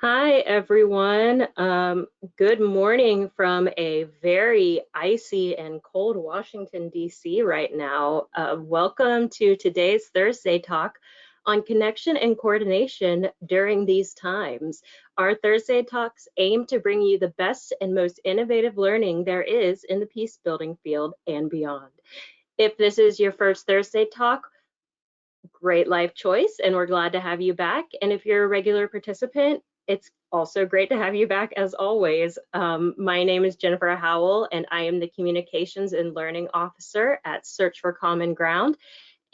Hi, everyone. Good morning from a very icy and cold Washington, D.C. right now. Welcome to today's Thursday talk on connection and coordination during these times. Our Thursday talks aim to bring you the best and most innovative learning there is in the peace building field and beyond. If this is your first Thursday talk, great life choice, and we're glad to have you back. And if you're a regular participant, it's also great to have you back as always. My name is Jennifer Howell, and I am the Communications and Learning Officer at Search for Common Ground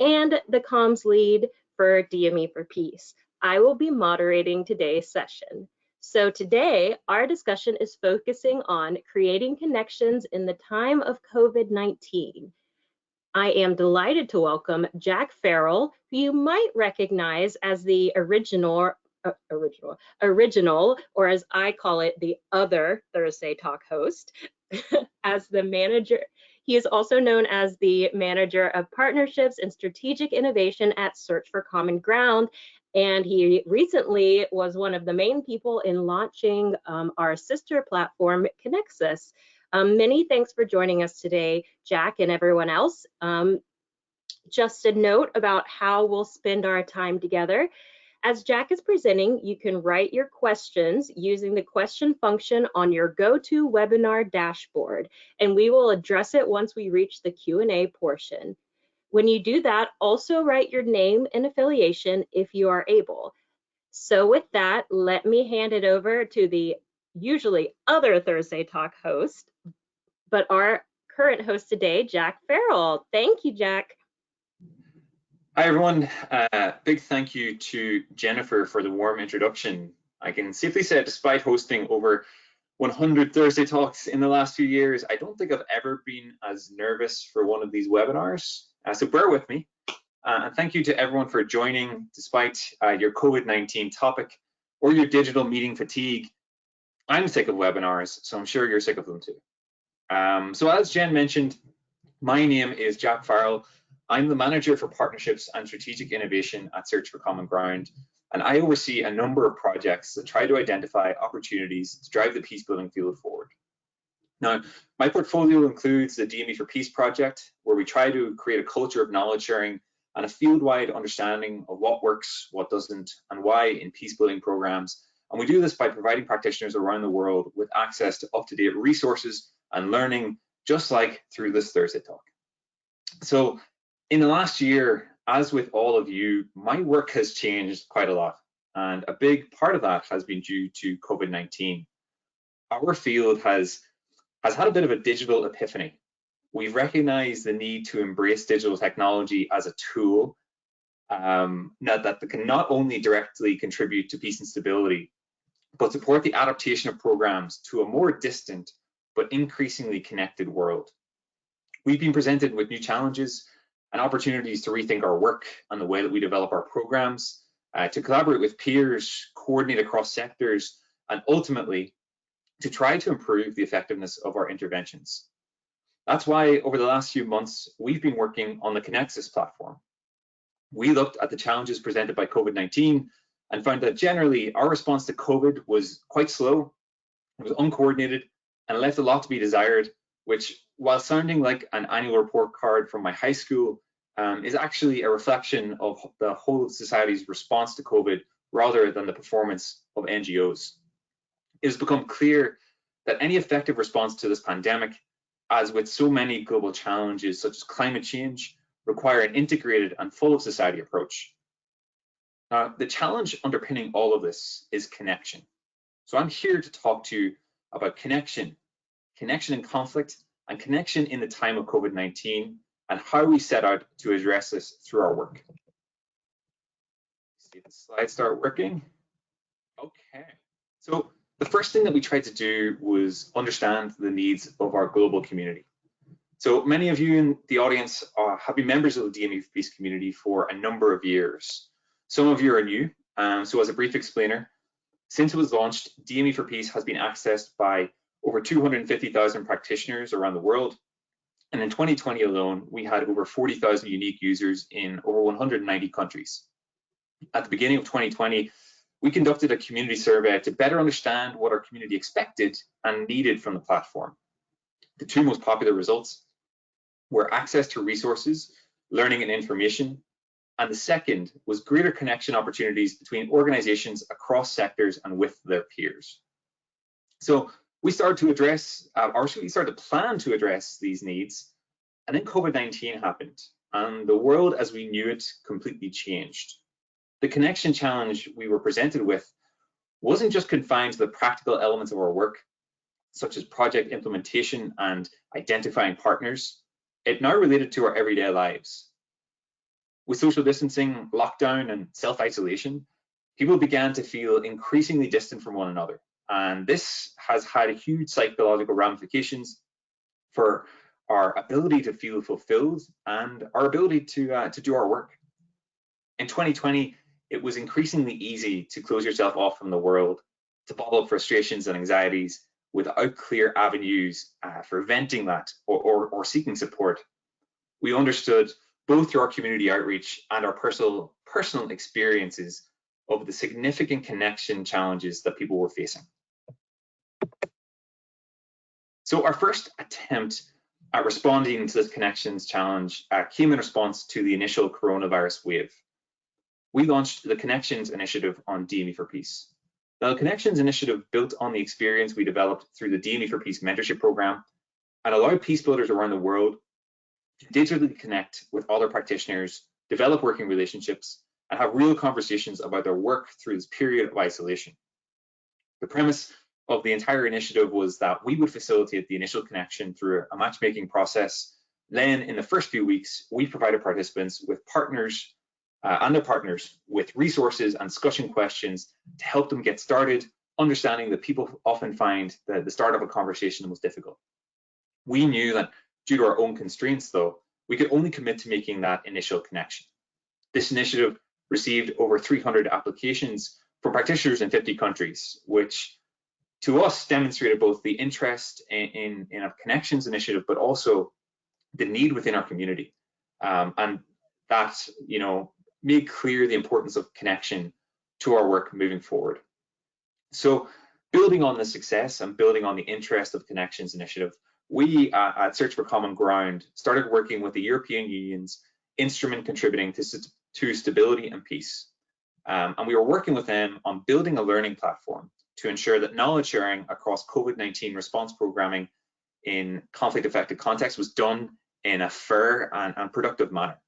and the comms lead for DME for Peace. I will be moderating today's session. So today, our discussion is focusing on creating connections in the time of COVID-19. I am delighted to welcome Jack Farrell, who you might recognize as the original, or as I call it, the other Thursday Talk host, as the manager. He is also known as the Manager of Partnerships and Strategic Innovation at Search for Common Ground, and he recently was one of the main people in launching our sister platform, Connexus. Many thanks for joining us today, Jack and everyone else. Just a note about how we'll spend our time together. As Jack is presenting, you can write your questions using the question function on your GoToWebinar dashboard, and we will address it once we reach the Q&A portion. When you do that, also write your name and affiliation if you are able. So with that, let me hand it over to the usually other Thursday Talk host, but our current host today, Jack Farrell. Thank you, Jack. Hi, everyone. Big thank you to Jennifer for the warm introduction. I can safely say, despite hosting over 100 Thursday Talks in the last few years, I don't think I've ever been as nervous for one of these webinars. So bear with me. And thank you to everyone for joining, despite your COVID-19 topic or your digital meeting fatigue. I'm sick of webinars, so I'm sure you're sick of them too. So as Jen mentioned, my name is Jack Farrell. I'm the Manager for Partnerships and Strategic Innovation at Search for Common Ground, and I oversee a number of projects that try to identify opportunities to drive the peace building field forward. Now, my portfolio includes the DME for Peace project, where we try to create a culture of knowledge sharing and a field-wide understanding of what works, what doesn't, and why in peace building programs. And we do this by providing practitioners around the world with access to up-to-date resources and learning, just like through this Thursday Talk. So in the last year, as with all of you, my work has changed quite a lot. And a big part of that has been due to COVID-19. Our field has had a bit of a digital epiphany. We've recognized the need to embrace digital technology as a tool that can not only directly contribute to peace and stability, but support the adaptation of programs to a more distant but increasingly connected world. We've been presented with new challenges and opportunities to rethink our work and the way that we develop our programs, to collaborate with peers, coordinate across sectors, and ultimately to try to improve the effectiveness of our interventions. That's why over the last few months, we've been working on the Connexus platform. We looked at the challenges presented by COVID-19 and found that generally our response to COVID was quite slow, it was uncoordinated, and left a lot to be desired, which, while sounding like an annual report card from my high school, is actually a reflection of the whole of society's response to COVID rather than the performance of NGOs. It has become clear that any effective response to this pandemic, as with so many global challenges such as climate change, require an integrated and full of society approach. Now, the challenge underpinning all of this is connection. So I'm here to talk to you about connection in conflict, and connection in the time of COVID-19, and how we set out to address this through our work. See if the slides start working. Okay, so the first thing that we tried to do was understand the needs of our global community. So many of you in the audience have been members of the DME for Peace community for a number of years. Some of you are new, so as a brief explainer, since it was launched, DME for Peace has been accessed by over 250,000 practitioners around the world. And in 2020 alone, we had over 40,000 unique users in over 190 countries. At the beginning of 2020, we conducted a community survey to better understand what our community expected and needed from the platform. The two most popular results were access to resources, learning and information, and the second was greater connection opportunities between organizations across sectors and with their peers. So we started to address, we started to plan to address these needs, and then COVID-19 happened, and the world as we knew it completely changed. The connection challenge we were presented with wasn't just confined to the practical elements of our work, such as project implementation and identifying partners. It now related to our everyday lives. With social distancing, lockdown, and self-isolation, people began to feel increasingly distant from one another. And this has had huge psychological ramifications for our ability to feel fulfilled and our ability to do our work. In 2020, it was increasingly easy to close yourself off from the world, to bottle up frustrations and anxieties without clear avenues for venting that or seeking support. We understood both through our community outreach and our personal experiences of the significant connection challenges that people were facing. So our first attempt at responding to this connections challenge came in response to the initial coronavirus wave. We launched the Connections Initiative on DME for Peace. Now, the Connections Initiative built on the experience we developed through the DME for Peace mentorship program and allowed peace builders around the world to digitally connect with other practitioners, develop working relationships, and have real conversations about their work through this period of isolation. The premise of the entire initiative was that we would facilitate the initial connection through a matchmaking process. Then, in the first few weeks, we provided participants with partners and their partners with resources and discussion questions to help them get started, understanding that people often find that the start of a conversation the most difficult. We knew that due to our own constraints, though, we could only commit to making that initial connection. This initiative received over 300 applications from practitioners in 50 countries, which to us demonstrated both the interest in a connections initiative, but also the need within our community. And that, made clear the importance of connection to our work moving forward. So building on the success and building on the interest of Connections Initiative, we at Search for Common Ground started working with the European Union's instrument contributing to stability and peace. And we were working with them on building a learning platform to ensure that knowledge sharing across COVID-19 response programming in conflict-affected contexts was done in a fair and productive manner.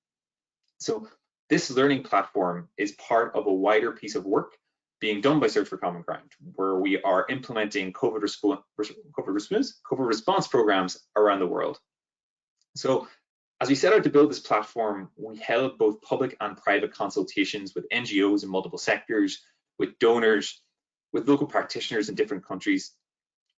So this learning platform is part of a wider piece of work being done by Search for Common Ground, where we are implementing COVID response programs around the world. So as we set out to build this platform, we held both public and private consultations with NGOs in multiple sectors, with donors, with local practitioners in different countries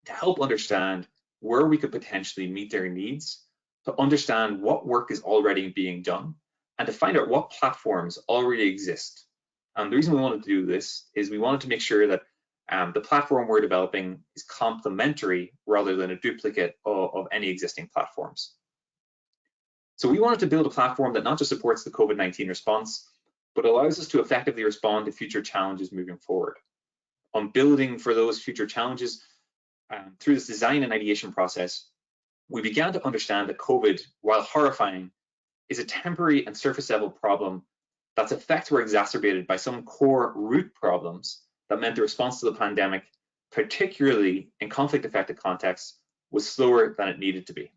to help understand where we could potentially meet their needs, to understand what work is already being done, and to find out what platforms already exist. And the reason we wanted to do this is we wanted to make sure that the platform we're developing is complementary rather than a duplicate of any existing platforms. So we wanted to build a platform that not just supports the COVID-19 response, but allows us to effectively respond to future challenges moving forward. On building for those future challenges, through this design and ideation process, we began to understand that COVID, while horrifying, is a temporary and surface level problem that's effects were exacerbated by some core root problems that meant the response to the pandemic, particularly in conflict affected contexts, was slower than it needed to be.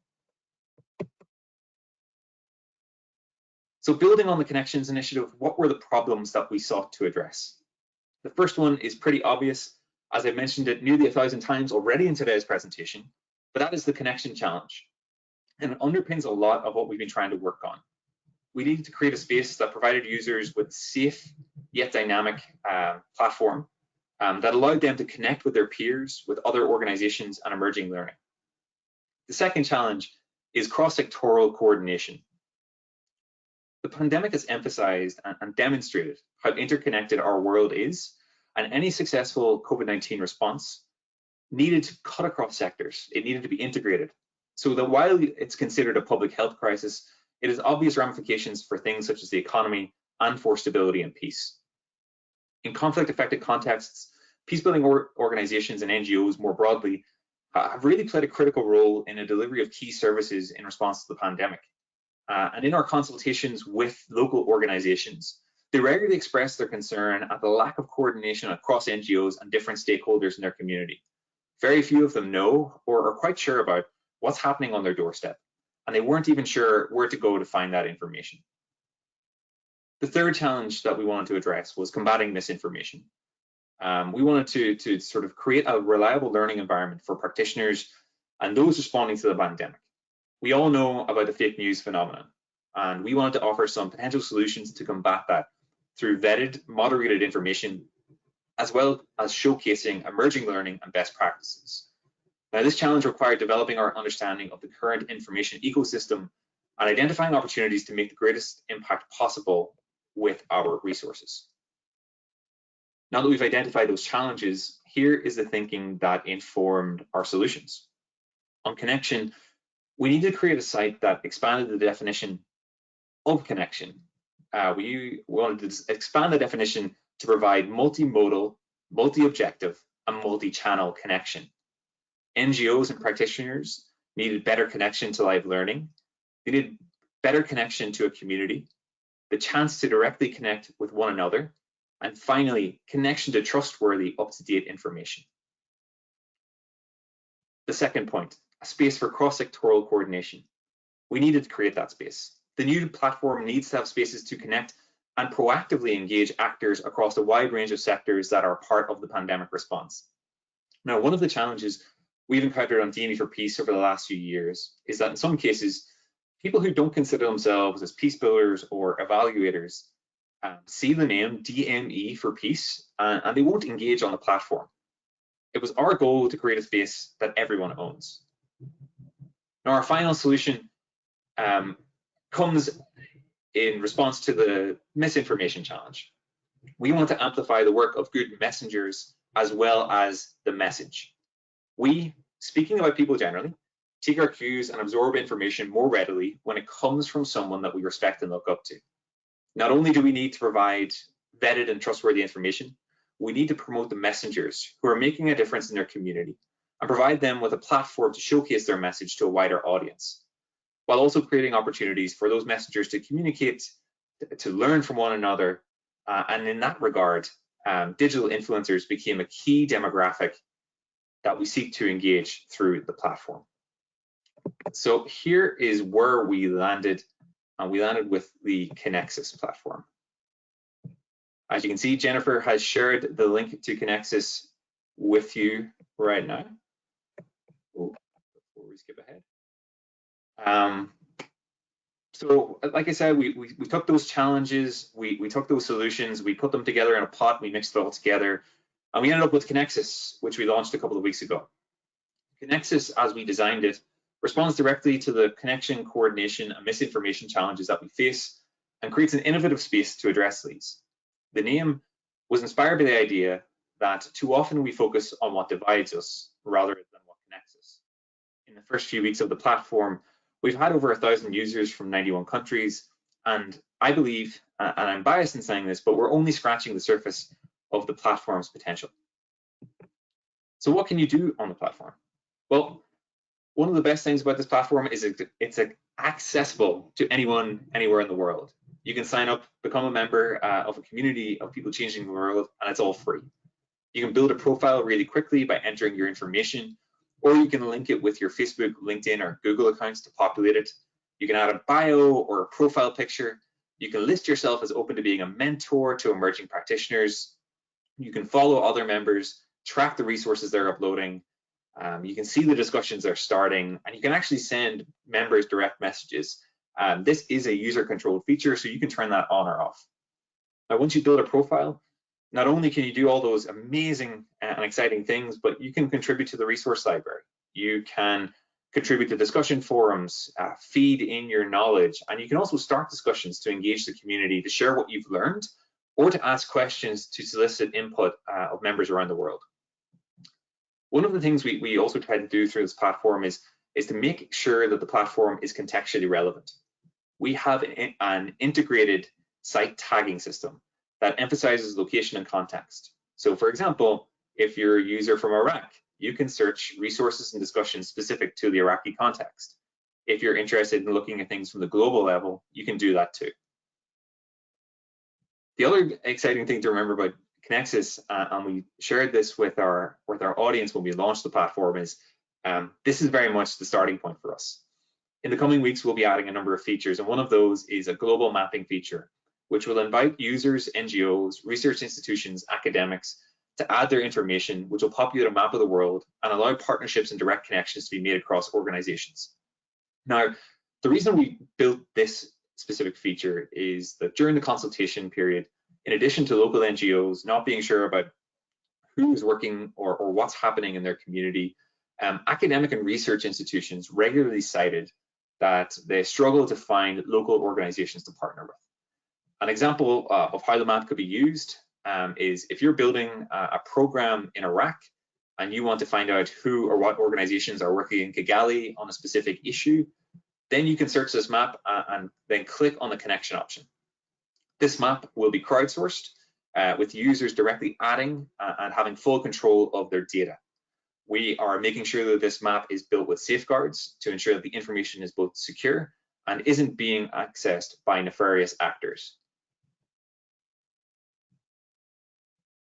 So building on the Connections Initiative, what were the problems that we sought to address? The first one is pretty obvious, as I mentioned it nearly 1,000 times already in today's presentation, but that is the connection challenge. And it underpins a lot of what we've been trying to work on. We needed to create a space that provided users with safe yet dynamic platform that allowed them to connect with their peers, with other organizations and emerging learning. The second challenge is cross-sectoral coordination. The pandemic has emphasized and demonstrated how interconnected our world is, and any successful COVID-19 response needed to cut across sectors. It needed to be integrated, so that while it's considered a public health crisis, it has obvious ramifications for things such as the economy and for stability and peace. In conflict-affected contexts, peacebuilding organizations and NGOs more broadly have really played a critical role in the delivery of key services in response to the pandemic. And in our consultations with local organizations, they regularly express their concern at the lack of coordination across NGOs and different stakeholders in their community. Very few of them know or are quite sure about what's happening on their doorstep, and they weren't even sure where to go to find that information. The third challenge that we wanted to address was combating misinformation. We wanted to sort of create a reliable learning environment for practitioners and those responding to the pandemic. We all know about the fake news phenomenon, and we wanted to offer some potential solutions to combat that through vetted, moderated information, as well as showcasing emerging learning and best practices. Now, this challenge required developing our understanding of the current information ecosystem and identifying opportunities to make the greatest impact possible with our resources. Now that we've identified those challenges, here is the thinking that informed our solutions. On connection, we needed to create a site that expanded the definition of connection. We wanted to expand the definition to provide multimodal, multi-objective, and multi-channel connection. NGOs and practitioners needed better connection to live learning. They needed better connection to a community, the chance to directly connect with one another, and finally, connection to trustworthy, up-to-date information. The second point, a space for cross-sectoral coordination. We needed to create that space. The new platform needs to have spaces to connect and proactively engage actors across a wide range of sectors that are part of the pandemic response. Now, one of the challenges we've encountered on DME for Peace over the last few years is that in some cases, people who don't consider themselves as peace builders or evaluators see the name DME for Peace and they won't engage on the platform. It was our goal to create a space that everyone owns. Now, our final solution comes in response to the misinformation challenge. We want to amplify the work of good messengers as well as the message. We, speaking about people generally, take our cues and absorb information more readily when it comes from someone that we respect and look up to. Not only do we need to provide vetted and trustworthy information, we need to promote the messengers who are making a difference in their community and provide them with a platform to showcase their message to a wider audience, while also creating opportunities for those messengers to communicate, to learn from one another. And in that regard, digital influencers became a key demographic that we seek to engage through the platform. So here is where we landed. We landed with the Connexus platform. As you can see, Jennifer has shared the link to Connexus with you right now. Oh, before we skip ahead. So like I said, we took those challenges, we took those solutions, we put them together in a pot, we mixed it all together, and we ended up with Connexus, which we launched a couple of weeks ago. Connexus, as we designed it, responds directly to the connection, coordination, and misinformation challenges that we face and creates an innovative space to address these. The name was inspired by the idea that too often we focus on what divides us rather than what connects us. In the first few weeks of the platform, we've had over 1,000 users from 91 countries, and I believe, and I'm biased in saying this, but we're only scratching the surface of the platform's potential. So what can you do on the platform? Well, one of the best things about this platform is it's accessible to anyone, anywhere in the world. You can sign up, become a member of a community of people changing the world, and it's all free. You can build a profile really quickly by entering your information, or you can link it with your Facebook, LinkedIn, or Google accounts to populate it. You can add a bio or a profile picture. You can list yourself as open to being a mentor to emerging practitioners. You can follow other members, track the resources they're uploading. You can see the discussions they're starting, and you can actually send members direct messages. This is a user-controlled feature, so you can turn that on or off. Now, once you build a profile, not only can you do all those amazing and exciting things, but you can contribute to the resource library. You can contribute to discussion forums, feed in your knowledge, and you can also start discussions to engage the community, to share what you've learned, or to ask questions to solicit input of members around the world. One of the things we also try to do through this platform is to make sure that the platform is contextually relevant. We have an integrated site tagging system that emphasizes location and context. So for example, if you're a user from Iraq, you can search resources and discussions specific to the Iraqi context. If you're interested in looking at things from the global level, you can do that too. The other exciting thing to remember about Connexus, and we shared this with our audience when we launched the platform, is this is very much the starting point for us. In the coming weeks, we'll be adding a number of features, and one of those is a global mapping feature, which will invite users, NGOs, research institutions, academics to add their information, which will populate a map of the world and allow partnerships and direct connections to be made across organizations. Now, the reason we built this specific feature is that during the consultation period, in addition to local NGOs not being sure about who's working or what's happening in their community, academic and research institutions regularly cited that they struggle to find local organizations to partner with. An example of how the map could be used is if you're building a program in Iraq and you want to find out who or what organizations are working in Kigali on a specific issue, then you can search this map and then click on the connection option. This map will be crowdsourced with users directly adding and having full control of their data. We are making sure that this map is built with safeguards to ensure that the information is both secure and isn't being accessed by nefarious actors.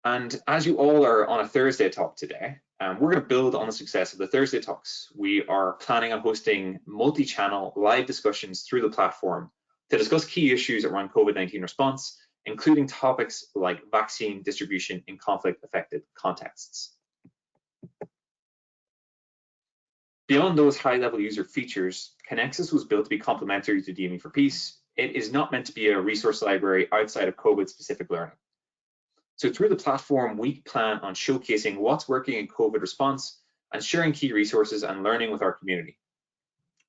And as you all are on a Thursday talk today, we're going to build on the success of the Thursday talks. We are planning on hosting multi-channel live discussions through the platform to discuss key issues around COVID-19 response, including topics like vaccine distribution in conflict-affected contexts. Beyond those high-level user features, Connexus was built to be complementary to DME for Peace. It is not meant to be a resource library outside of COVID-specific learning. So through the platform, we plan on showcasing what's working in COVID response and sharing key resources and learning with our community.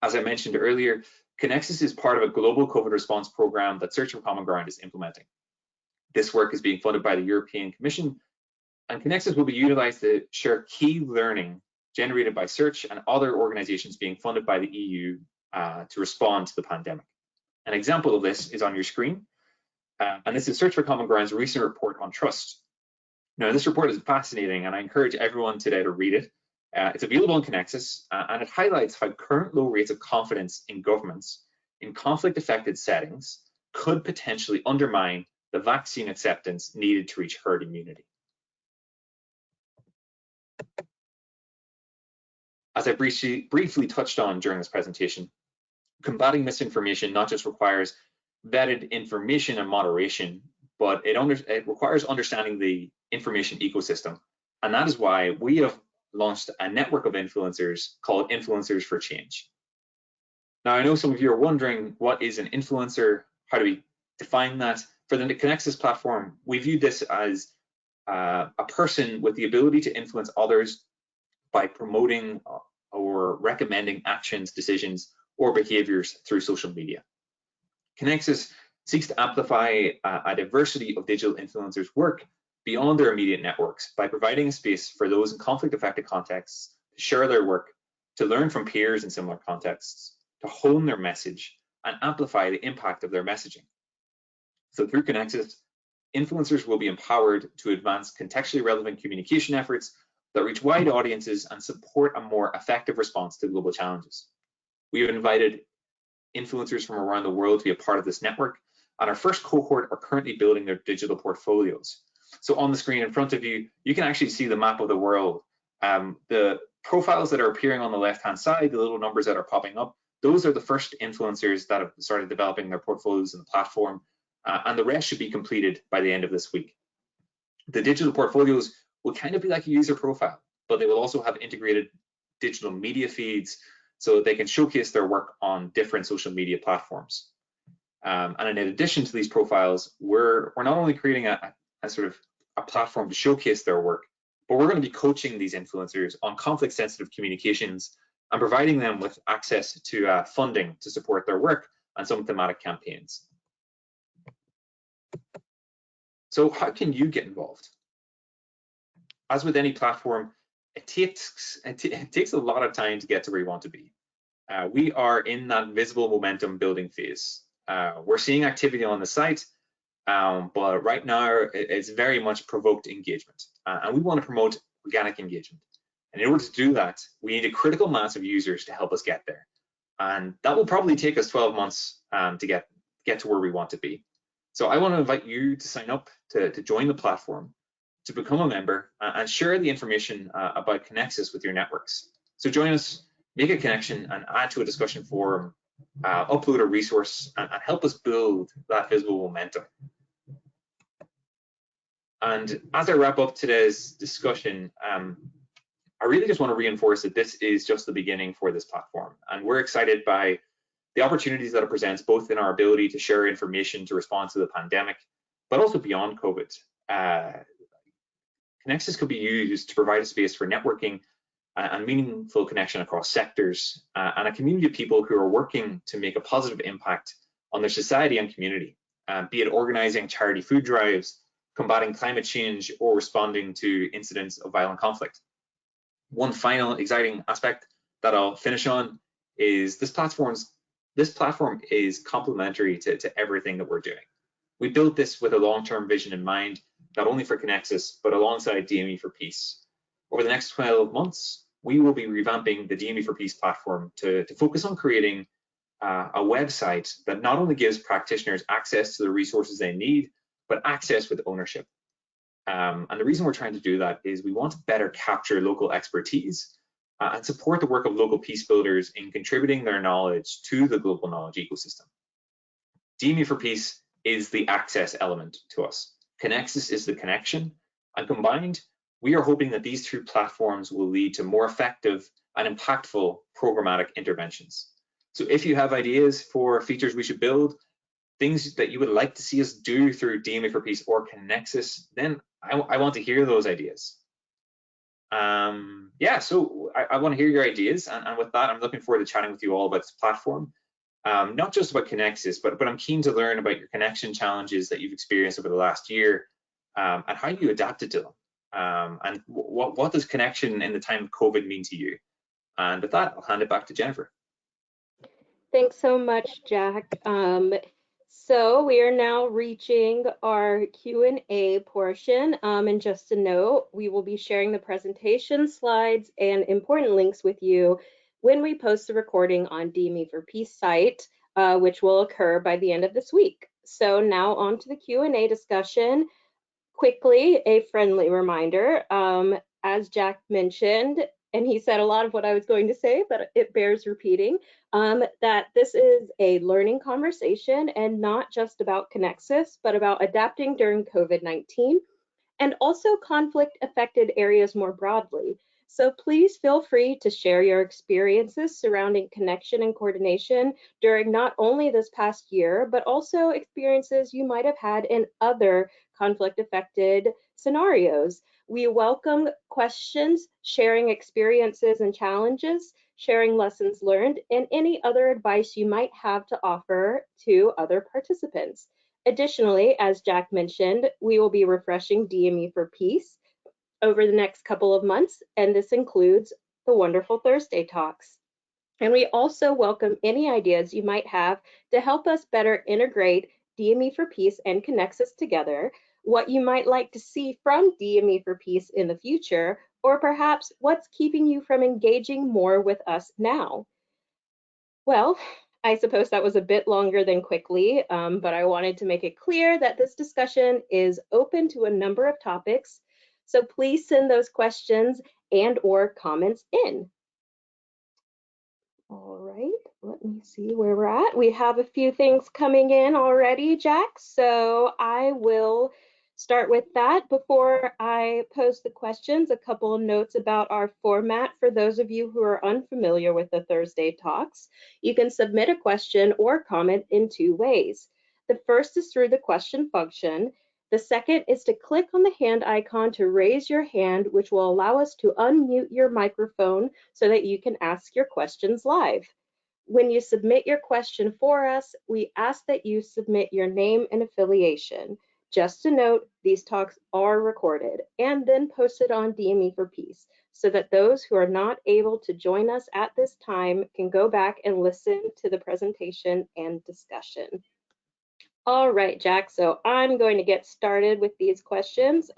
As I mentioned earlier, Connexus is part of a global COVID response program that Search for Common Ground is implementing. This work is being funded by the European Commission, and Connexus will be utilized to share key learning generated by Search and other organizations being funded by the EU to respond to the pandemic. An example of this is on your screen. And this is Search for Common Ground's recent report on trust. Now, this report is fascinating, and I encourage everyone today to read it. It's available on Connexus, and it highlights how current low rates of confidence in governments in conflict-affected settings could potentially undermine the vaccine acceptance needed to reach herd immunity. As I briefly touched on during this presentation, combating misinformation not just requires vetted information and moderation, but it requires understanding the information ecosystem. And that is why we have launched a network of influencers called Influencers for Change. Now, I know some of you are wondering, what is an influencer? How do we define that? For the Connexus platform, we view this as a person with the ability to influence others by promoting or recommending actions, decisions, or behaviors through social media. Connexus seeks to amplify a diversity of digital influencers' work beyond their immediate networks by providing a space for those in conflict-affected contexts to share their work, to learn from peers in similar contexts, to hone their message and amplify the impact of their messaging. So through Connexus, influencers will be empowered to advance contextually relevant communication efforts that reach wide audiences and support a more effective response to global challenges. We have invited influencers from around the world to be a part of this network, and our first cohort are currently building their digital portfolios. So on the screen in front of you, you can actually see the map of the world. The profiles that are appearing on the left-hand side, the little numbers that are popping up, those are the first influencers that have started developing their portfolios in the platform, and the rest should be completed by the end of this week. The digital portfolios will kind of be like a user profile, but they will also have integrated digital media feeds so that they can showcase their work on different social media platforms. And in addition to these profiles, we're not only creating a sort of a platform to showcase their work, but we're going to be coaching these influencers on conflict-sensitive communications and providing them with access to funding to support their work and some thematic campaigns. So how can you get involved? As with any platform, it takes a lot of time to get to where you want to be. We are in that visible momentum building phase. We're seeing activity on the site, but right now it's very much provoked engagement, and we want to promote organic engagement. And in order to do that, we need a critical mass of users to help us get there. And that will probably take us 12 months to get to where we want to be. So I want to invite you to sign up to join the platform, to become a member, and share the information about Connexus with your networks. So join us, make a connection, and add to a discussion forum, upload a resource, and help us build that visible momentum. And as I wrap up today's discussion, I really just want to reinforce that this is just the beginning for this platform, and we're excited by the opportunities that it presents, both in our ability to share information to respond to the pandemic, but also beyond COVID. Connexus could be used to provide a space for networking and meaningful connection across sectors, and a community of people who are working to make a positive impact on their society and community, be it organizing charity food drives, combating climate change, or responding to incidents of violent conflict. One final exciting aspect that I'll finish on is this platform is complementary to everything that we're doing. We built this with a long-term vision in mind, not only for Connexus, but alongside DME for Peace. Over the next 12 months, we will be revamping the DME for Peace platform to focus on creating a website that not only gives practitioners access to the resources they need, but access with ownership. And the reason we're trying to do that is we want to better capture local expertise and support the work of local peace builders in contributing their knowledge to the global knowledge ecosystem. DME for Peace is the access element to us. Connexus is the connection, and combined, we are hoping that these two platforms will lead to more effective and impactful programmatic interventions. So if you have ideas for features we should build, things that you would like to see us do through DME for Peace or Connexus, then I want to hear those ideas. Yeah, so I want to hear your ideas, and with that, I'm looking forward to chatting with you all about this platform, not just about Connexus, but I'm keen to learn about your connection challenges that you've experienced over the last year, and how you adapted to them, and what does connection in the time of COVID mean to you? And with that, I'll hand it back to Jennifer. Thanks so much, Jack. So we are now reaching our Q&A portion. And just a note, we will be sharing the presentation slides and important links with you when we post the recording on DME for Peace site, which will occur by the end of this week. So now on to the Q&A discussion. Quickly, a friendly reminder, as Jack mentioned, and he said a lot of what I was going to say, but it bears repeating, that this is a learning conversation and not just about Connexus, but about adapting during COVID-19 and also conflict-affected areas more broadly. So please feel free to share your experiences surrounding connection and coordination during not only this past year, but also experiences you might have had in other conflict-affected scenarios. We welcome questions, sharing experiences and challenges, sharing lessons learned, and any other advice you might have to offer to other participants. Additionally, as Jack mentioned, we will be refreshing DME for Peace over the next couple of months, and this includes the wonderful Thursday talks. And we also welcome any ideas you might have to help us better integrate DME for Peace and Connexus together, what you might like to see from DME for Peace in the future, or perhaps what's keeping you from engaging more with us now. Well, I suppose that was a bit longer than quickly, but I wanted to make it clear that this discussion is open to a number of topics. So please send those questions and/or comments in. All right, let me see where we're at. We have a few things coming in already, Jack, so I will start with that. Before I pose the questions, a couple of notes about our format for those of you who are unfamiliar with the Thursday talks. You can submit a question or comment in two ways. The first is through the question function. The second is to click on the hand icon to raise your hand, which will allow us to unmute your microphone so that you can ask your questions live. When you submit your question for us, we ask that you submit your name and affiliation. Just a note, these talks are recorded and then posted on DME for Peace so that those who are not able to join us at this time can go back and listen to the presentation and discussion. All right, Jack. So I'm going to get started with these questions.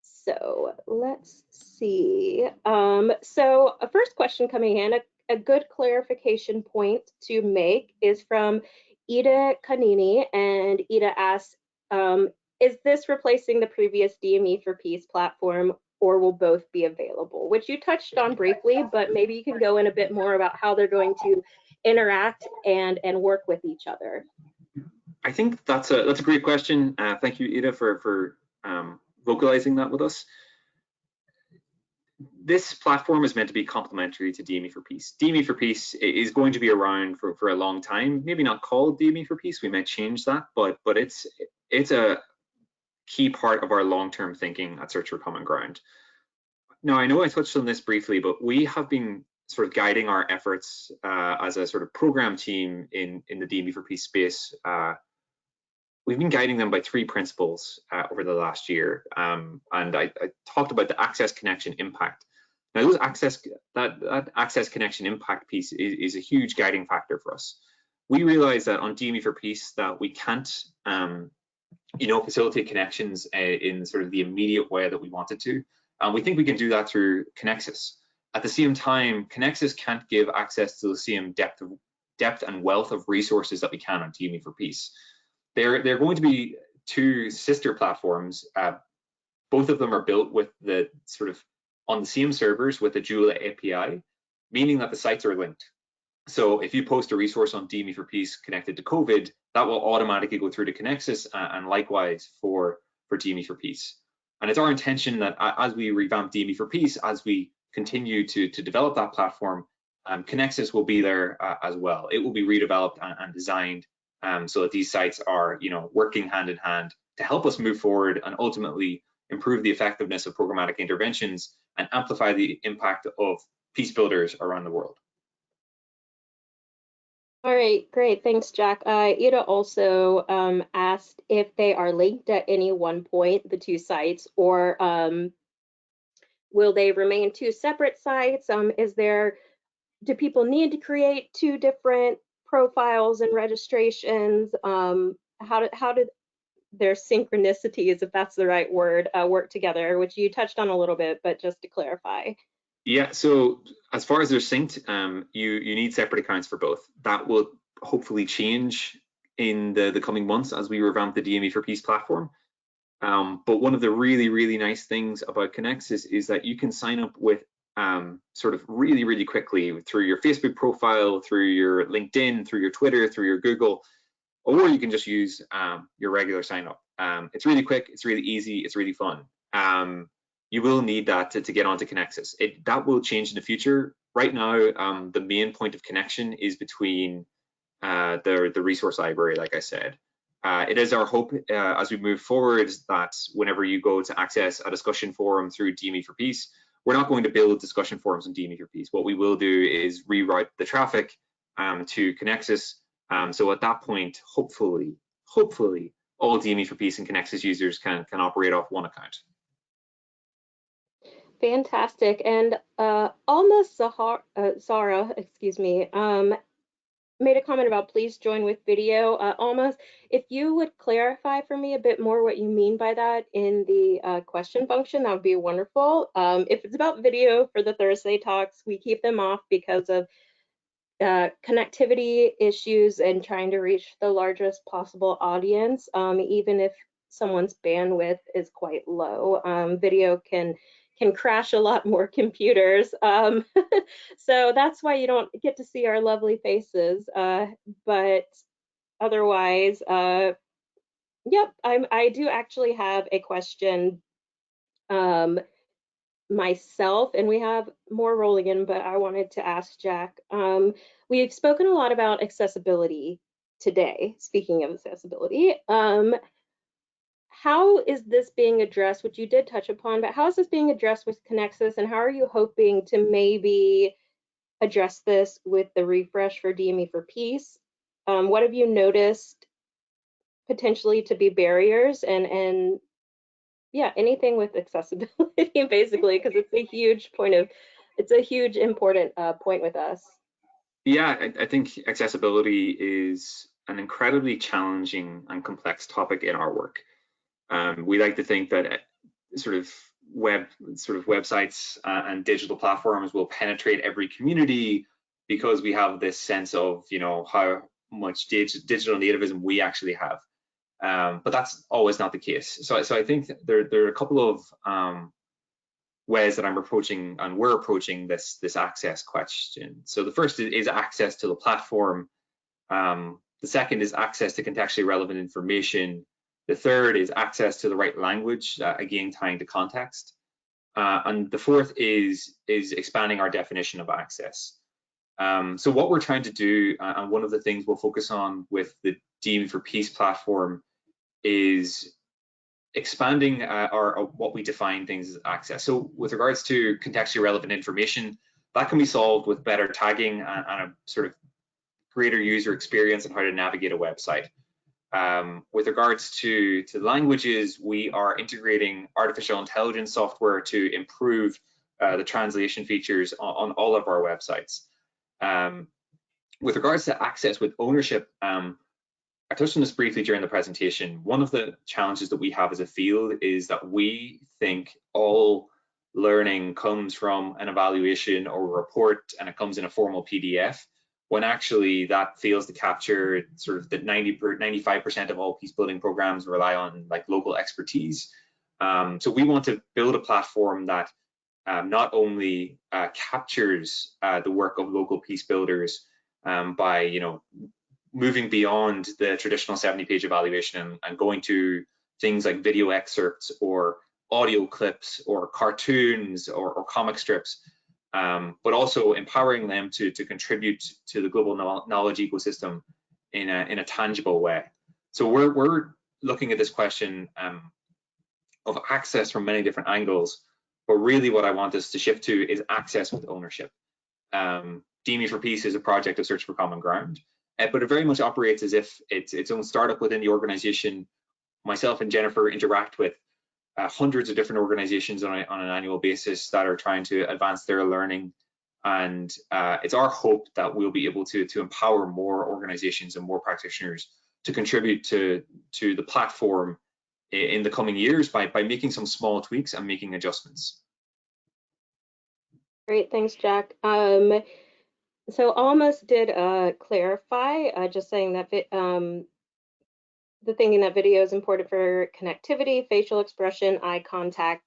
So let's see. So a first question coming in, a good clarification point to make is from Ida Canini, and Ida asks, is this replacing the previous DME for Peace platform, or will both be available? Which you touched on briefly, but maybe you can go in a bit more about how they're going to interact and work with each other. I think that's a great question. Thank you, Ida, for vocalizing that with us. This platform is meant to be complementary to DME for Peace. DME for Peace is going to be around for a long time. Maybe not called DME for Peace. We might change that, but it's a key part of our long-term thinking at Search for Common Ground. Now, I know I touched on this briefly, but we have been sort of guiding our efforts as a sort of program team in the DME for Peace space. We've been guiding them by three principles over the last year, and I talked about the access, connection, impact. Now, that access, connection, impact piece is a huge guiding factor for us. We realize that on DME for Peace that we can't, facilitate connections in sort of the immediate way that we wanted to. We think we can do that through Connexus. At the same time, Connexus can't give access to the same depth and wealth of resources that we can on DME for Peace. They're going to be two sister platforms. Both of them are built with the sort of on the same servers with the dual API, meaning that the sites are linked. So if you post a resource on DME for Peace connected to COVID, that will automatically go through to Connexus, and likewise for DME for Peace. And it's our intention that as we revamp DME for Peace, as we continue to develop that platform, Connexus will be there as well. It will be redeveloped and designed so that these sites are, working hand in hand to help us move forward and ultimately improve the effectiveness of programmatic interventions and amplify the impact of peace builders around the world. All right, great. Thanks, Jack. Ida also asked if they are linked at any one point, the two sites, or will they remain two separate sites? Do people need to create two different profiles and registrations? How did their synchronicities, if that's the right word, work together, which you touched on a little bit, but just to clarify. Yeah, so as far as they're synced, you need separate accounts for both. That will hopefully change in the coming months as we revamp the DME for Peace platform. But one of the really, really nice things about Connexus is that you can sign up with sort of really, really quickly through your Facebook profile, through your LinkedIn, through your Twitter, through your Google, or you can just use your regular sign up. It's really quick, it's really easy, it's really fun. You will need that to get onto Connexus. That will change in the future. Right now, the main point of connection is between the resource library, like I said. It is our hope as we move forward that whenever you go to access a discussion forum through DME for Peace, we're not going to build discussion forums on DME for Peace. What we will do is reroute the traffic to Connexus. So at that point, hopefully, all DME for Peace and Connexus users can operate off one account. Fantastic. And Alma Zara, excuse me, made a comment about please join with video. Alma, if you would clarify for me a bit more what you mean by that in the question function, that would be wonderful. If it's about video for the Thursday talks, we keep them off because of connectivity issues and trying to reach the largest possible audience, even if someone's bandwidth is quite low. Video can crash a lot more computers. So that's why you don't get to see our lovely faces. But otherwise, yep, I do actually have a question myself, and we have more rolling in, but I wanted to ask Jack. We've spoken a lot about accessibility today, speaking of accessibility. How is this being addressed, which you did touch upon, but how is this being addressed with Connexus, and how are you hoping to maybe address this with the refresh for DME for Peace? What have you noticed potentially to be barriers, and yeah, anything with accessibility basically, because it's a huge important point with us. Yeah, I think accessibility is an incredibly challenging and complex topic in our work. We like to think that sort of websites and digital platforms will penetrate every community because we have this sense of, you know, how much digital nativism we actually have. But that's always not the case. So I think there are a couple of ways that I'm approaching and we're approaching this access question. So the first is access to the platform. The second is access to contextually relevant information. The third is access to the right language, again tying to context. And the fourth is expanding our definition of access. So what we're trying to do, and one of the things we'll focus on with the DME for Peace platform, is expanding what we define things as access. So with regards to contextually relevant information, that can be solved with better tagging and a sort of greater user experience on how to navigate a website. With regards to languages, we are integrating artificial intelligence software to improve the translation features on all of our websites. With regards to access with ownership, I touched on this briefly during the presentation. One of the challenges that we have as a field is that we think all learning comes from an evaluation or a report and it comes in a formal PDF, when actually that fails to capture sort of the 95% of all peace building programs rely on like local expertise. So we want to build a platform that not only captures the work of local peace builders by, you know, moving beyond the traditional 70-page evaluation and going to things like video excerpts or audio clips or cartoons or comic strips, but also empowering them to contribute to the global knowledge ecosystem in a tangible way. So we're looking at this question of access from many different angles, but really what I want us to shift to is access with ownership. DME for Peace is a project of Search for Common Ground, but it very much operates as if it's its own startup within the organization. Myself and Jennifer interact with hundreds of different organizations on an annual basis that are trying to advance their learning. And it's our hope that we'll be able to empower more organizations and more practitioners to contribute to the platform in the coming years by making some small tweaks and making adjustments. Great, thanks, Jack. So almost did clarify, just saying that the thinking that video is important for connectivity, facial expression, eye contact.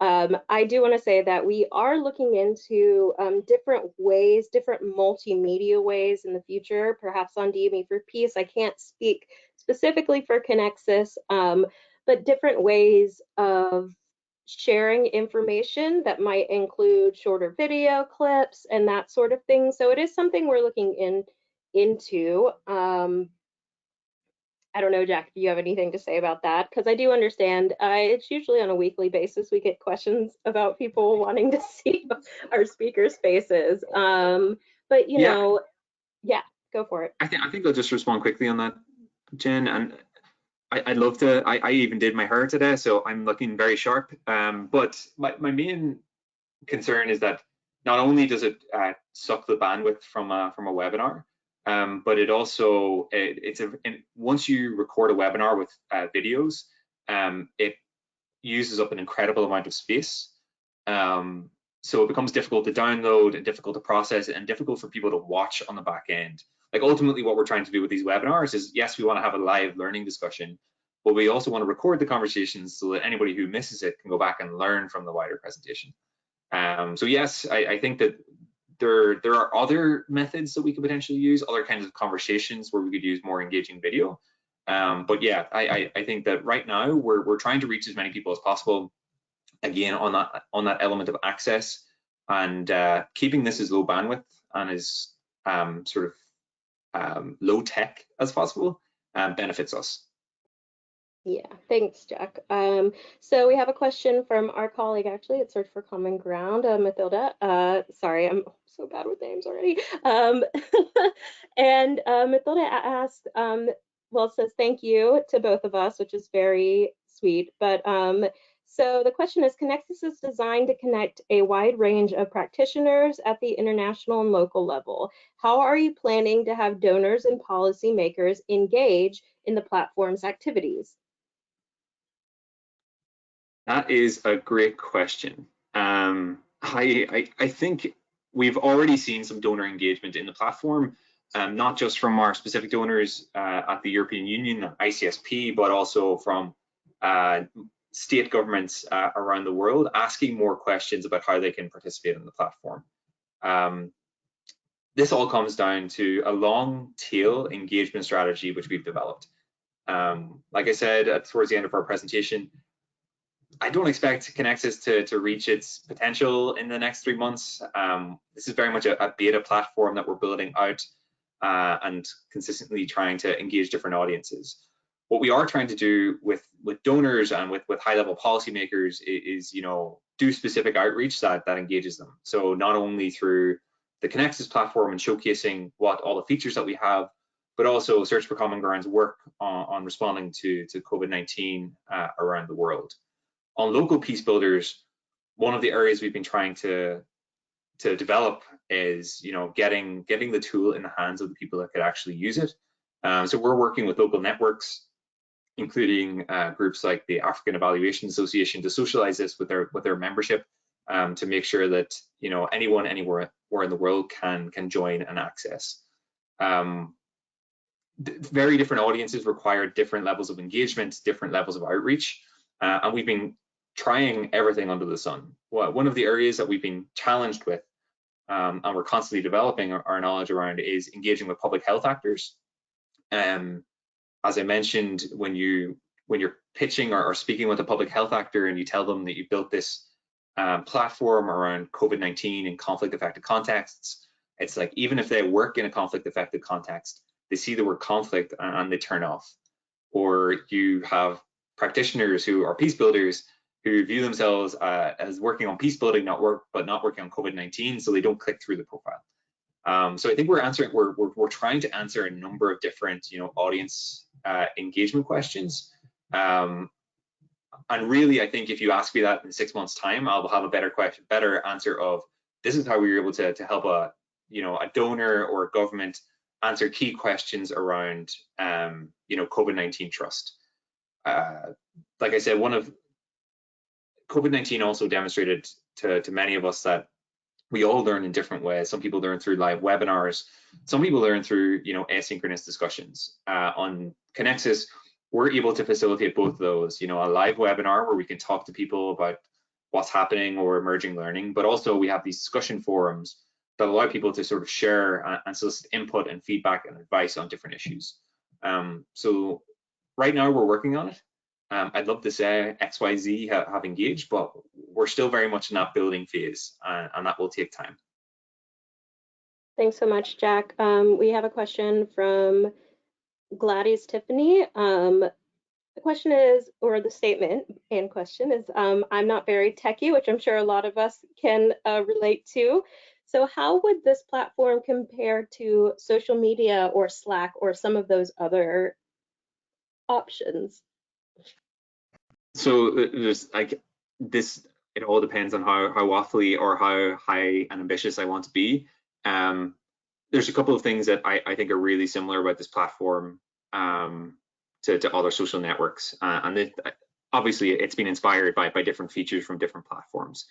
I do want to say that we are looking into different ways, different multimedia ways in the future, perhaps on DME for Peace. I can't speak specifically for Connexus, but different ways of sharing information that might include shorter video clips and that sort of thing. So it is something we're looking into. I don't know, Jack, do you have anything to say about that? Because I do understand it's usually on a weekly basis we get questions about people wanting to see our speakers' faces. But you know, yeah, go for it. I think I'll just respond quickly on that, Jen. And I'd love to. I even did my hair today, so I'm looking very sharp. But my main concern is that not only does it suck the bandwidth from a webinar, but it also once you record a webinar with videos, it uses up an incredible amount of space. So it becomes difficult to download and difficult to process and difficult for people to watch on the back end. Like ultimately what we're trying to do with these webinars is, yes, we want to have a live learning discussion, but we also want to record the conversations so that anybody who misses it can go back and learn from the wider presentation. So yes, I think that there are other methods that we could potentially use, other kinds of conversations where we could use more engaging video. But yeah, I think that right now we're trying to reach as many people as possible, again on that element of access, and keeping this as low bandwidth and as sort of low tech as possible benefits us. Yeah, thanks, Jack. So we have a question from our colleague, actually, at Search for Common Ground, Mathilda. Sorry, I'm so bad with names already. And Mathilda asked, well, it says thank you to both of us, which is very sweet, but So the question is, Connexus is designed to connect a wide range of practitioners at the international and local level. How are you planning to have donors and policymakers engage in the platform's activities? That is a great question. I think we've already seen some donor engagement in the platform, not just from our specific donors at the European Union, ICSP, but also from state governments around the world asking more questions about how they can participate in the platform. This all comes down to a long tail engagement strategy which we've developed. Like I said towards the end of our presentation, I don't expect Connexus to reach its potential in the next 3 months. This is very much a beta platform that we're building out and consistently trying to engage different audiences. What we are trying to do with donors and with high-level policymakers is, do specific outreach that engages them. So not only through the Connexus platform and showcasing what all the features that we have, but also Search for Common Ground's work on responding to COVID-19 around the world. On local peace builders, one of the areas we've been trying to develop is, getting the tool in the hands of the people that could actually use it. So we're working with local networks, including groups like the African Evaluation Association, to socialize this with their membership, to make sure that anyone anywhere in the world can join and access. Very different audiences require different levels of engagement, different levels of outreach, and we've been trying everything under the sun. One of the areas that we've been challenged with, and we're constantly developing our knowledge around, is engaging with public health actors. As I mentioned, when you're pitching or speaking with a public health actor and you tell them that you built this platform around COVID-19 in conflict-affected contexts, it's like, even if they work in a conflict-affected context, they see the word conflict and they turn off. Or you have practitioners who are peace builders who view themselves as working on peace building, but not working on COVID-19, so they don't click through the profile. So I think we're trying to answer a number of different audience engagement questions. And really, I think if you ask me that in 6 months' time, I'll have a better answer of, this is how we were able to help a donor or a government answer key questions around COVID-19 trust. Like I said, COVID-19 also demonstrated to many of us that we all learn in different ways. Some people learn through live webinars. Some people learn through asynchronous discussions. On Connexus, we're able to facilitate both of those. A live webinar where we can talk to people about what's happening or emerging learning, but also we have these discussion forums that allow people to sort of share and solicit input and feedback and advice on different issues. So right now we're working on it. I'd love to say XYZ have engaged, but we're still very much in that building phase, and that will take time. Thanks so much, Jack. We have a question from Gladys Tiffany. The question is, or the statement and question is, I'm not very techie, which I'm sure a lot of us can relate to. So how would this platform compare to social media or Slack or some of those other options? So there's this, it all depends on how waffly or how high and ambitious I want to be. There's a couple of things that I think are really similar about this platform to other social networks, and obviously it's been inspired by different features from different platforms.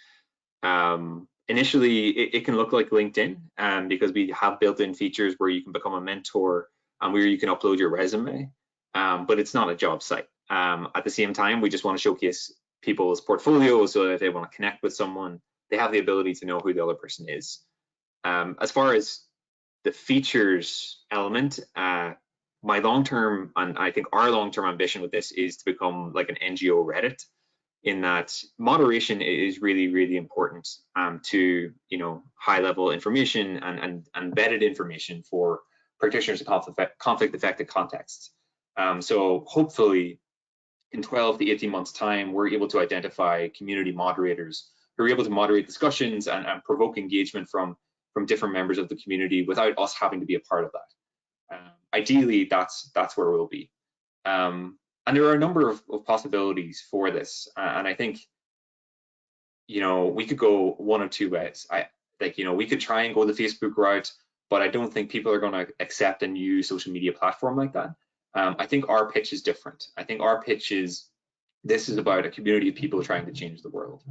Initially, it can look like LinkedIn, because we have built-in features where you can become a mentor and where you can upload your resume, but it's not a job site. At the same time, we just want to showcase people's portfolios so that if they want to connect with someone, they have the ability to know who the other person is. As far as the features element, my long-term, and I think our long-term ambition with this is to become like an NGO Reddit, in that moderation is really, really important to high-level information and embedded information for practitioners in conflict-affected contexts. So hopefully, in 12 to 18 months' time, we're able to identify community moderators who are able to moderate discussions and provoke engagement from different members of the community without us having to be a part of that. Ideally, that's where we'll be. And And there are a number of possibilities for this. And I think, we could go one of two ways. We could try and go the Facebook route, but I don't think people are going to accept a new social media platform like that. I think our pitch is different. I think our pitch is, this is about a community of people trying to change the world,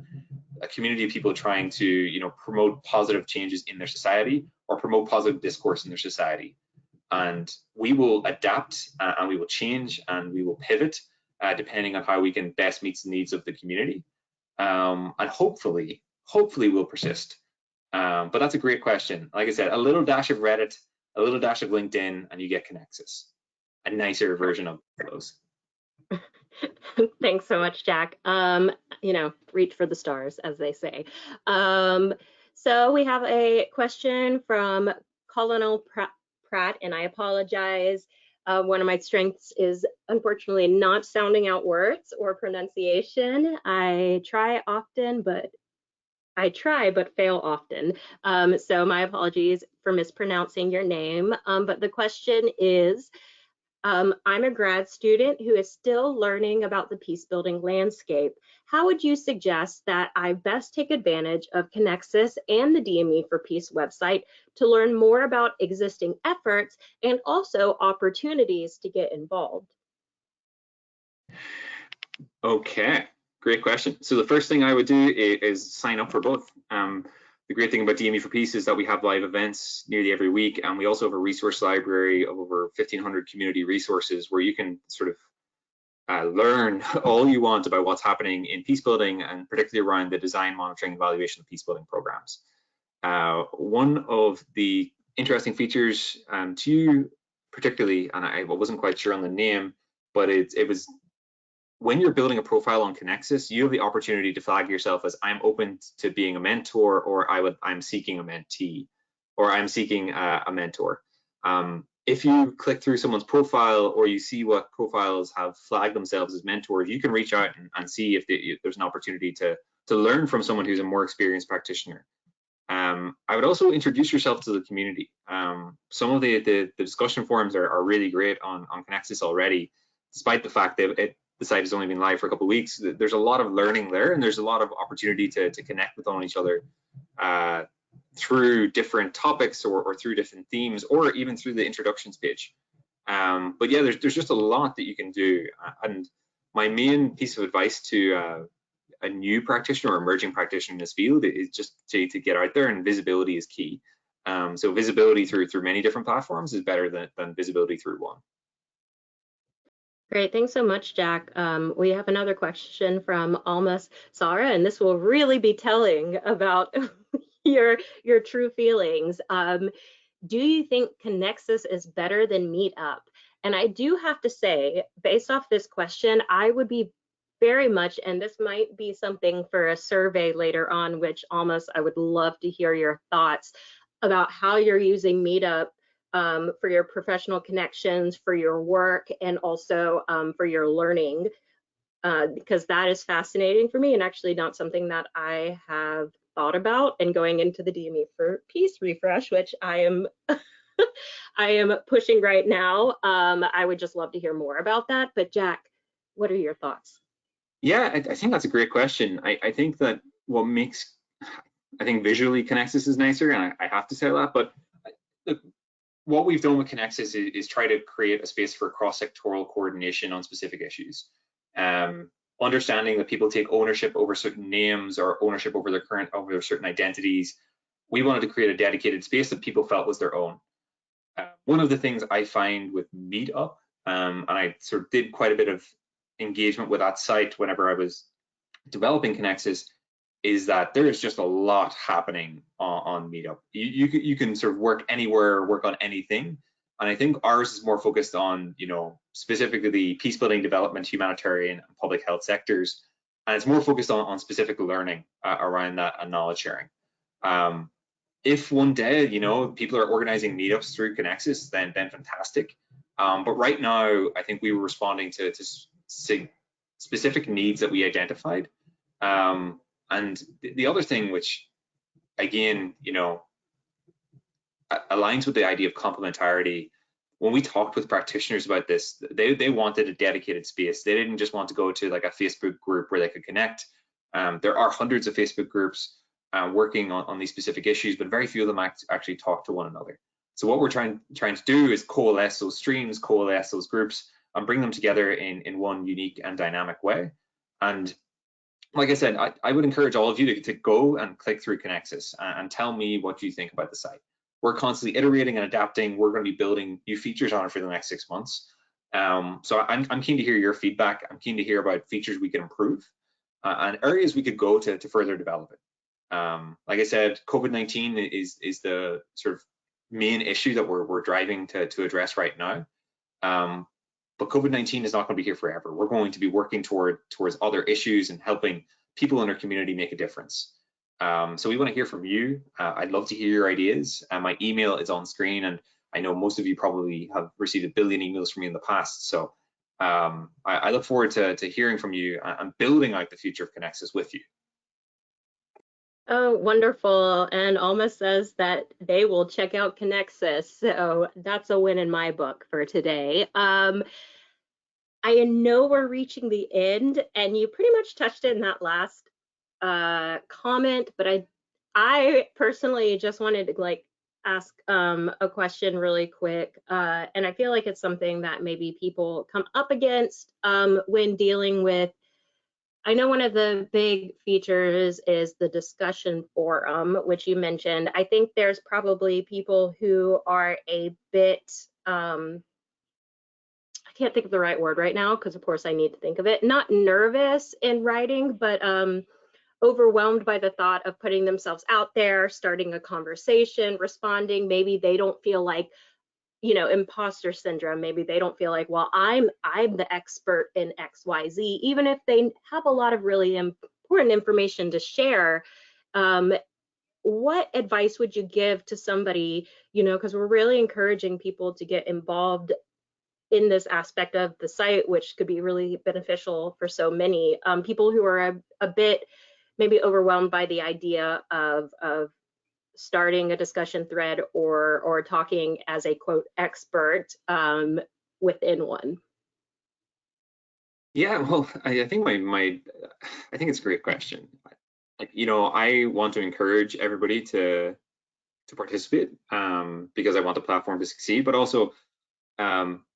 a community of people trying to, promote positive changes in their society or promote positive discourse in their society. And we will adapt and we will change and we will pivot depending on how we can best meet the needs of the community. And hopefully we'll persist. But that's a great question. Like I said, a little dash of Reddit, a little dash of LinkedIn, and you get Connexus, a nicer version of those. Thanks so much, Jack. Reach for the stars, as they say. So we have a question from Colonel Pratt, and I apologize. One of my strengths is unfortunately not sounding out words or pronunciation. I try but fail often. So my apologies for mispronouncing your name. But the question is, I'm a grad student who is still learning about the peace building landscape. How would you suggest that I best take advantage of Connexus and the DME for Peace website to learn more about existing efforts and also opportunities to get involved? Okay, great question. So the first thing I would do is sign up for both. The great thing about DME for Peace is that we have live events nearly every week, and we also have a resource library of over 1,500 community resources where you can sort of learn all you want about what's happening in peace building, and particularly around the design, monitoring, and evaluation of peace building programs. One of the interesting features to you particularly, and I wasn't quite sure on the name, but it was when you're building a profile on Connexus, you have the opportunity to flag yourself as I'm open to being a mentor, or I'm seeking a mentee, or I'm seeking a mentor. If you click through someone's profile or you see what profiles have flagged themselves as mentors, you can reach out and see if there's an opportunity to learn from someone who's a more experienced practitioner. I would also introduce yourself to the community. Some of the discussion forums are really great on Connexus already, despite the fact that the site has only been live for a couple of weeks. There's a lot of learning there, and there's a lot of opportunity to connect with each other through different topics or through different themes, or even through the introductions page. But yeah, there's just a lot that you can do. And my main piece of advice to a new practitioner or emerging practitioner in this field is just to get out there, and visibility is key. So visibility through many different platforms is better than visibility through one. Great, thanks so much, Jack. We have another question from Almas Sara, and this will really be telling about your true feelings. Do you think Connexus is better than Meetup? And I do have to say, based off this question, I would be very much, and this might be something for a survey later on, which Almas, I would love to hear your thoughts about how you're using Meetup for your professional connections, for your work, and also for your learning, because that is fascinating for me and actually not something that I have thought about. And going into the DME for Peace refresh, which I am I am pushing right now, I would just love to hear more about that. But Jack, what are your thoughts? Yeah, I think that's a great question. I think that what makes, I think visually Connexus is nicer, and I have to say that, but look, what we've done with Connexus is try to create a space for cross-sectoral coordination on specific issues. Understanding that people take ownership over certain names or ownership over their certain identities. We wanted to create a dedicated space that people felt was their own. One of the things I find with Meetup, and I sort of did quite a bit of engagement with that site whenever I was developing Connexus, is that there is just a lot happening on Meetup. You can sort of work anywhere, work on anything. And I think ours is more focused on, specifically the peace building, development, humanitarian, and public health sectors. And it's more focused on specific learning around that and knowledge sharing. If one day, people are organizing meetups through Connexus, then fantastic. But right now, I think we were responding to specific needs that we identified. And the other thing, which again, aligns with the idea of complementarity, when we talked with practitioners about this, they wanted a dedicated space. They didn't just want to go to like a Facebook group where they could connect. There are hundreds of Facebook groups working on these specific issues, but very few of them actually talk to one another. So what we're trying to do is coalesce those streams, coalesce those groups, and bring them together in one unique and dynamic way. And like I said, I would encourage all of you to go and click through Connexus and tell me what you think about the site. We're constantly iterating and adapting. We're going to be building new features on it for the next 6 months. So I'm keen to hear your feedback. I'm keen to hear about features we can improve and areas we could go to further develop it. Like I said, COVID-19 is the sort of main issue that we're driving to address right now. But COVID-19 is not going to be here forever. We're going to be working towards other issues and helping people in our community make a difference. So we want to hear from you. I'd love to hear your ideas. My email is on screen, and I know most of you probably have received a billion emails from me in the past. So I look forward to hearing from you and building out the future of Connexus with you. Oh, wonderful. And Alma says that they will check out Connexus. So that's a win in my book for today. I know we're reaching the end, and you pretty much touched it in that last comment, but I personally just wanted to like ask a question really quick, and I feel like it's something that maybe people come up against when dealing with. I know one of the big features is the discussion forum, which you mentioned. I think there's probably people who are a bit I can't think of the right word right now because of course I need to think of it. Not nervous in writing, but overwhelmed by the thought of putting themselves out there, starting a conversation, responding. Maybe they don't feel like, you know, imposter syndrome. Maybe they don't feel like, well, I'm the expert in XYZ, even if they have a lot of really important information to share. What advice would you give to somebody, you know, because we're really encouraging people to get involved in this aspect of the site, which could be really beneficial for so many people who are a bit maybe overwhelmed by the idea of starting a discussion thread or talking as a quote expert within one. Yeah, well, I think I think it's a great question. Like, you know, I want to encourage everybody to participate because I want the platform to succeed, but also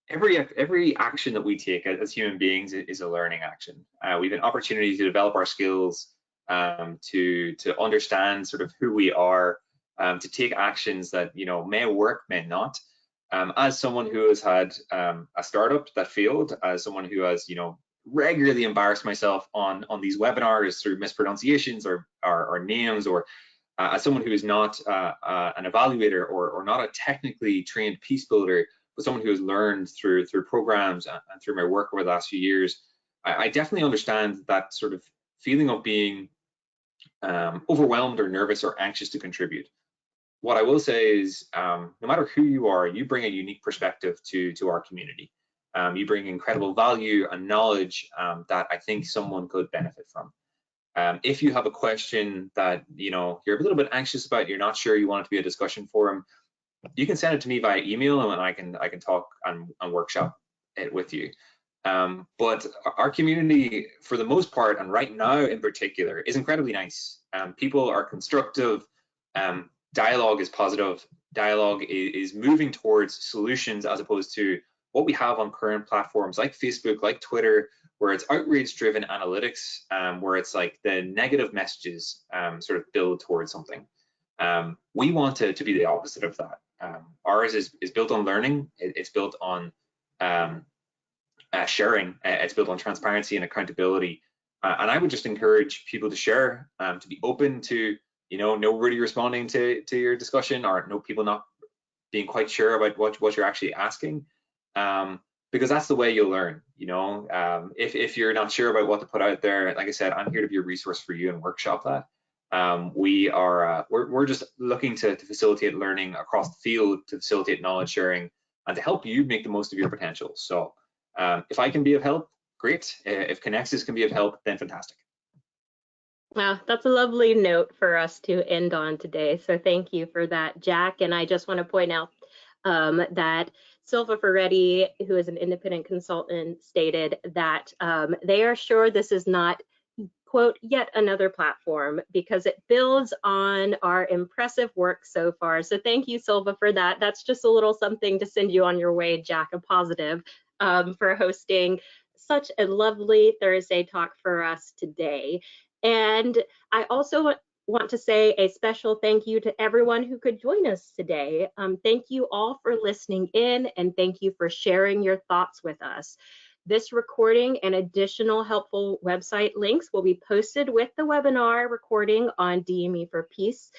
every action that we take as human beings is a learning action. We have an opportunity to develop our skills, to understand sort of who we are, to take actions that, you know, may work, may not. As someone who has had a startup that failed, as someone who has, you know, regularly embarrassed myself on these webinars through mispronunciations or names, or as someone who is not an evaluator or not a technically trained peace builder, but someone who has learned through programs and through my work over the last few years, I definitely understand that sort of feeling of being overwhelmed or nervous or anxious to contribute. What I will say is, no matter who you are, you bring a unique perspective to our community. You bring incredible value and knowledge that I think someone could benefit from. If you have a question that, you know, you're a little bit anxious about, you're not sure you want it to be a discussion forum, you can send it to me via email and I can talk and workshop it with you. But our community, for the most part, and right now in particular, is incredibly nice. People are constructive. Dialogue is positive. Dialogue is moving towards solutions as opposed to what we have on current platforms like Facebook, like Twitter, where it's outrage-driven analytics, where it's like the negative messages sort of build towards something. We want to be the opposite of that. Ours is built on learning. It's built on sharing. It's built on transparency and accountability. And I would just encourage people to share, to be open to, you know, nobody responding to your discussion, or no people not being quite sure about what you're actually asking, because that's the way you'll learn. You know, if you're not sure about what to put out there, like I said, I'm here to be a resource for you and workshop that. We're just looking to facilitate learning across the field, to facilitate knowledge sharing, and to help you make the most of your potential. So if I can be of help, great. If Connexus can be of help, then fantastic. Wow, that's a lovely note for us to end on today. So thank you for that, Jack. And I just want to point out that Silva Ferretti, who is an independent consultant, stated that they are sure this is not, quote, yet another platform, because it builds on our impressive work so far. So thank you, Silva, for that. That's just a little something to send you on your way, Jack, a positive, for hosting such a lovely Thursday talk for us today. And I also want to say a special thank you to everyone who could join us today. Thank you all for listening in, and thank you for sharing your thoughts with us. This recording and additional helpful website links will be posted with the webinar recording on DME for Peace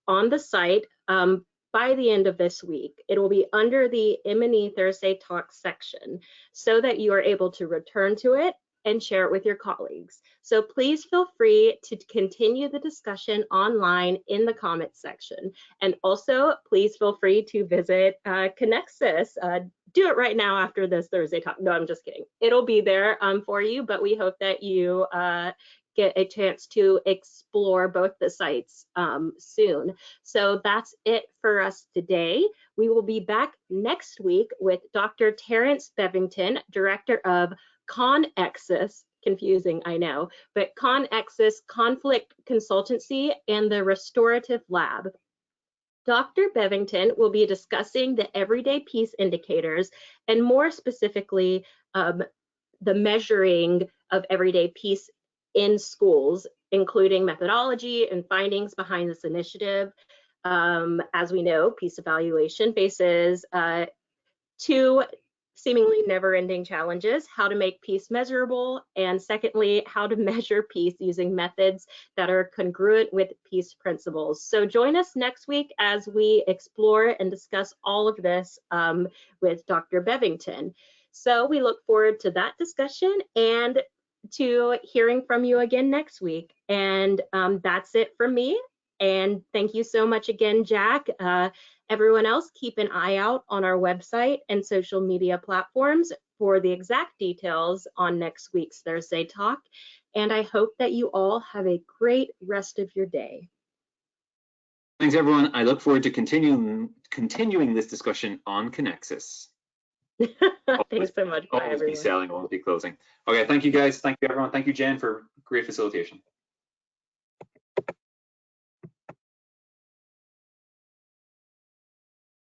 on the site by the end of this week. It will be under the M&E Thursday Talk section so that you are able to return to it and share it with your colleagues. So please feel free to continue the discussion online in the comments section. And also, please feel free to visit Connexus. Do it right now after this Thursday talk. No, I'm just kidding. It'll be there for you, but we hope that you get a chance to explore both the sites soon. So that's it for us today. We will be back next week with Dr. Terrence Bevington, Director of Connexus, confusing, I know, but Connexus Conflict Consultancy and the Restorative Lab. Dr. Bevington will be discussing the everyday peace indicators and more specifically, the measuring of everyday peace in schools, including methodology and findings behind this initiative. As we know, peace evaluation faces two seemingly never-ending challenges: how to make peace measurable, and secondly, how to measure peace using methods that are congruent with peace principles. So join us next week as we explore and discuss all of this with Dr. Bevington. So we look forward to that discussion and to hearing from you again next week. And that's it from me. And thank you so much again, Jack. Everyone else, keep an eye out on our website and social media platforms for the exact details on next week's Thursday Talk. And I hope that you all have a great rest of your day. Thanks, everyone. I look forward to continuing this discussion on Connexus. Thanks so much. Bye, Always everyone. be selling, always be closing. Okay, thank you, guys. Thank you, everyone. Thank you, Jen, for great facilitation.